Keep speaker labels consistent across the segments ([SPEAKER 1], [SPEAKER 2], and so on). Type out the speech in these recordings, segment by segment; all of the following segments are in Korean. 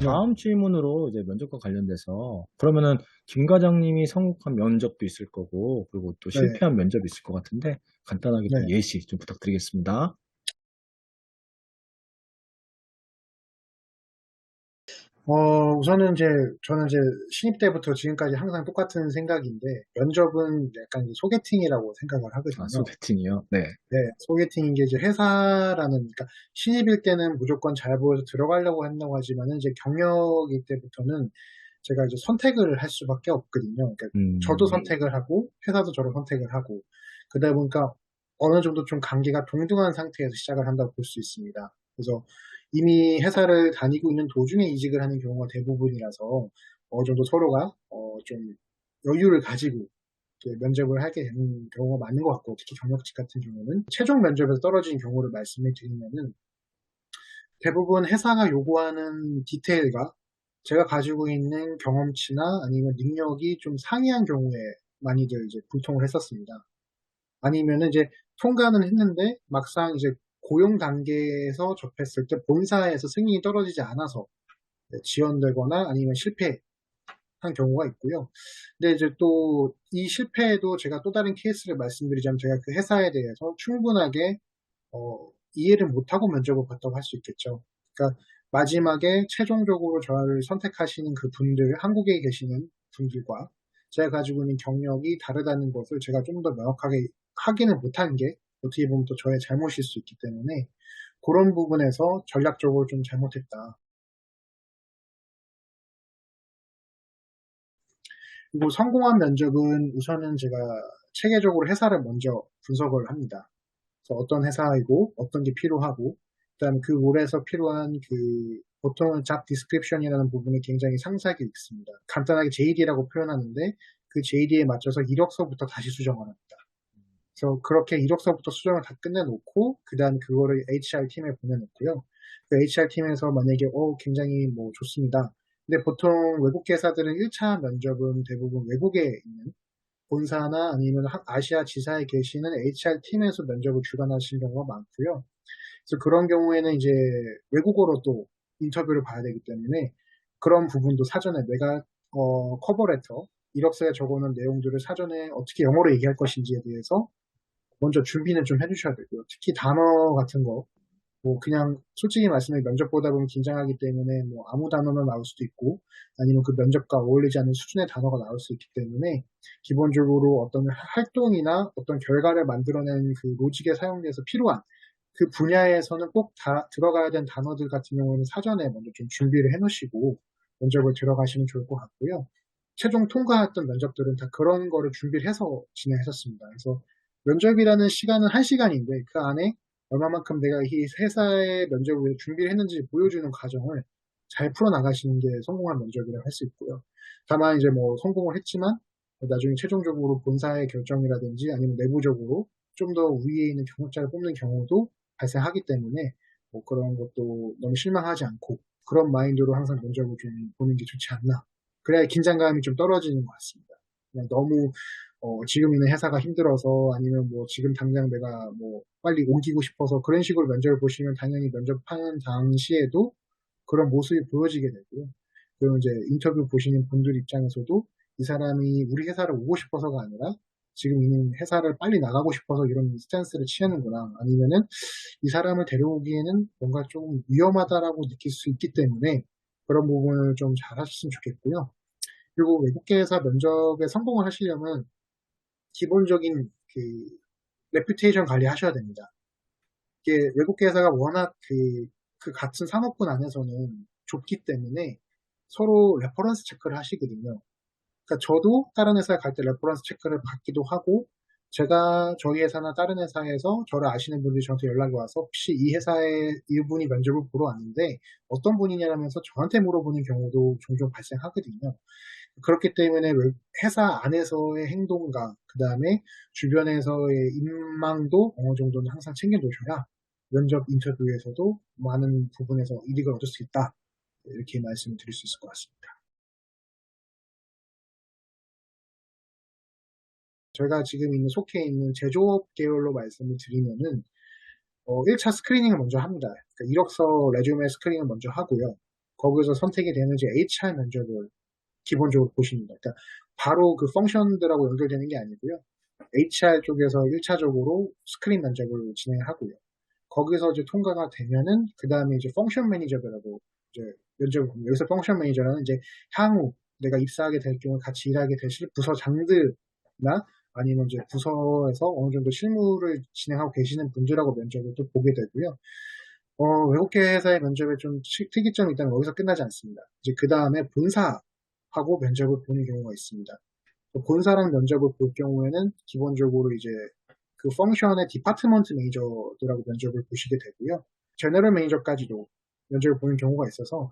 [SPEAKER 1] 네,
[SPEAKER 2] 다음 질문으로 이제 면접과 관련돼서 그러면은 김 과장님이 성공한 면접도 있을 거고 그리고 또
[SPEAKER 1] 네,
[SPEAKER 2] 실패한 면접이 있을 것 같은데 간단하게 좀
[SPEAKER 1] 네.
[SPEAKER 2] 예시 좀 부탁드리겠습니다.
[SPEAKER 1] 우선은 저는 신입 때부터 지금까지 항상 똑같은 생각인데, 면접은 약간 이제 소개팅이라고 생각을
[SPEAKER 2] 아,
[SPEAKER 1] 하거든요.
[SPEAKER 2] 소개팅이요? 네.
[SPEAKER 1] 네, 소개팅인 게 이제 회사라는, 그러니까 신입일 때는 무조건 잘 보여서 들어가려고 한다고 하지만은 이제 경력일 때부터는 제가 이제 선택을 할 수밖에 없거든요. 그러니까 저도
[SPEAKER 2] 음,
[SPEAKER 1] 선택을 하고, 회사도 저를 선택을 하고, 그러다 보니까 어느 정도 좀 관계가 동등한 상태에서 시작을 한다고 볼 수 있습니다. 그래서 이미 회사를 다니고 있는 도중에 이직을 하는 경우가 대부분이라서 어느 정도 서로가 좀 여유를 가지고 이렇게 면접을 하게 되는 경우가 많은 것 같고, 특히 경력직 같은 경우는 최종 면접에서 떨어진 경우를 말씀을 드리면은 대부분 회사가 요구하는 디테일과 제가 가지고 있는 경험치나 아니면 능력이 좀 상이한 경우에 많이들 이제 불통을 했었습니다. 아니면은 이제 통과는 했는데 막상 이제 고용 단계에서 접했을 때 본사에서 승인이 떨어지지 않아서 지연되거나 아니면 실패한 경우가 있고요. 근데 이제 또 이 실패에도 제가 또 다른 케이스를 말씀드리자면 제가 그 회사에 대해서 충분하게 이해를 못하고 면접을 봤다고 할 수 있겠죠. 그러니까 마지막에 최종적으로 저를 선택하시는 그 분들, 한국에 계시는 분들과 제가 가지고 있는 경력이 다르다는 것을 제가 좀 더 명확하게 확인을 못한 게 어떻게 보면 또 저의 잘못일 수 있기 때문에 그런 부분에서 전략적으로 좀 잘못했다. 그리고 성공한 면접은 우선은 제가 체계적으로 회사를 먼저 분석을 합니다. 그래서 어떤 회사이고 어떤 게 필요하고 그다음 그 롤에서 필요한 그 보통은 잡 디스크립션이라는 부분이 굉장히 상세하게 있습니다. 간단하게 JD라고 표현하는데 그 JD에 맞춰서 이력서부터 다시 수정을 합니다. 그래서 그렇게 이력서부터 수정을 다 끝내놓고 그다음 그거를 HR 팀에 보내놓고요. 그 HR 팀에서 만약에 굉장히 뭐 좋습니다. 근데 보통 외국 회사들은 1차 면접은 대부분 외국에 있는 본사나 아니면 아시아 지사에 계시는 HR 팀에서 면접을 주관하시는 경우가 많고요. 그래서 그런 경우에는 이제 외국어로 또 인터뷰를 봐야 되기 때문에 그런 부분도 사전에 내가 커버레터, 이력서에 적어놓은 내용들을 사전에 어떻게 영어로 얘기할 것인지에 대해서 먼저 준비는 좀 해주셔야 되고요. 특히 단어 같은 거, 뭐 그냥 솔직히 말씀해 면접 보다 보면 긴장하기 때문에 뭐 아무 단어나 나올 수도 있고 아니면 그 면접과 어울리지 않는 수준의 단어가 나올 수 있기 때문에 기본적으로 어떤 활동이나 어떤 결과를 만들어내는 그 로직에 사용돼서 필요한 그 분야에서는 꼭 들어가야 되는 단어들 같은 경우는 사전에 먼저 좀 준비를 해 놓으시고 면접을 들어가시면 좋을 것 같고요. 최종 통과했던 면접들은 다 그런 거를 준비를 해서 진행했었습니다. 그래서 면접이라는 시간은 1시간인데 그 안에 얼마만큼 내가 이 회사의 면접을 위해 준비를 했는지 보여주는 과정을 잘 풀어나가시는 게 성공한 면접이라고 할 수 있고요. 다만 이제 뭐 성공을 했지만 나중에 최종적으로 본사의 결정이라든지 아니면 내부적으로 좀 더 위에 있는 경력자를 뽑는 경우도 발생하기 때문에 뭐 그런 것도 너무 실망하지 않고 그런 마인드로 항상 면접을 좀 보는 게 좋지 않나. 그래야 긴장감이 좀 떨어지는 것 같습니다. 그냥 너무 지금 있는 회사가 힘들어서 아니면 뭐 지금 당장 내가 뭐 빨리 옮기고 싶어서 그런 식으로 면접을 보시면 당연히 면접하는 당시에도 그런 모습이 보여지게 되고요. 그리고 이제 인터뷰 보시는 분들 입장에서도 이 사람이 우리 회사를 오고 싶어서가 아니라 지금 있는 회사를 빨리 나가고 싶어서 이런 스탠스를 취하는구나. 아니면은 이 사람을 데려오기에는 뭔가 좀 위험하다라고 느낄 수 있기 때문에 그런 부분을 좀 잘 하셨으면 좋겠고요. 그리고 외국계 회사 면접에 성공을 하시려면 기본적인 그 레퓨테이션 관리하셔야 됩니다. 이게 외국계 회사가 워낙 그 같은 산업군 안에서는 좁기 때문에 서로 레퍼런스 체크를 하시거든요. 그러니까 저도 다른 회사에 갈 때 레퍼런스 체크를 받기도 하고 제가 저희 회사나 다른 회사에서 저를 아시는 분들이 저한테 연락이 와서 혹시 이 회사에 이분이 면접을 보러 왔는데 어떤 분이냐면서 저한테 물어보는 경우도 종종 발생하거든요. 그렇기 때문에 회사 안에서의 행동과 그 다음에 주변에서의 인망도 어느 정도는 항상 챙겨놓으셔야 면접 인터뷰에서도 많은 부분에서 이득을 얻을 수 있다. 이렇게 말씀을 드릴 수 있을 것 같습니다. 저희가 지금 속해 있는 제조업 계열로 말씀을 드리면은 1차 스크리닝을 먼저 합니다. 그러니까 이력서, 레주메 스크리닝을 먼저 하고요. 거기서 선택이 되는 이제 HR 면접을 기본적으로 보십니다. 그러니까 바로 그 펑션들하고 연결되는 게 아니고요. HR 쪽에서 1차적으로 스크린 면접을 진행하고요. 거기서 이제 통과가 되면은 그 다음에 이제 펑션 매니저들하고 이제 면접을 봅니다. 여기서 펑션 매니저라는 이제 향후 내가 입사하게 될 경우 같이 일하게 되실 부서장들이나 아니면 이제 부서에서 어느 정도 실무를 진행하고 계시는 분들하고 면접을 또 보게 되고요. 외국계 회사의 면접에 좀 특이점이 있다면 거기서 끝나지 않습니다. 이제 그 다음에 본사하고 면접을 보는 경우가 있습니다. 본사랑 면접을 볼 경우에는 기본적으로 이제 그 펑션의 디파트먼트 매니저들하고 면접을 보시게 되고요. 제너럴 매니저까지도 면접을 보는 경우가 있어서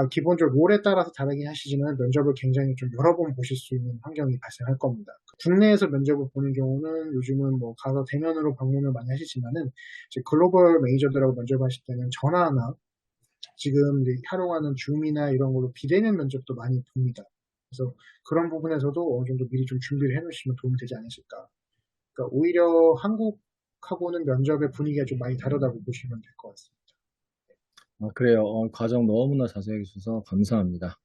[SPEAKER 1] 기본적으로 롤에 따라서 다르긴 하시지만 면접을 굉장히 좀 여러 번 보실 수 있는 환경이 발생할 겁니다. 국내에서 면접을 보는 경우는 요즘은 뭐 가서 대면으로 방문을 많이 하시지만은 이제 글로벌 매니저들하고 면접하실 때는 전화나 지금 이제 활용하는 줌이나 이런 걸로 비대면 면접도 많이 봅니다. 그래서 그런 부분에서도 어느 정도 미리 좀 준비를 해놓으시면 도움이 되지 않으실까. 그러니까 오히려 한국하고는 면접의 분위기가 좀 많이 다르다고 보시면 될 것 같습니다.
[SPEAKER 2] 그래요. 과정 너무나 자세하게 해주셔서 감사합니다.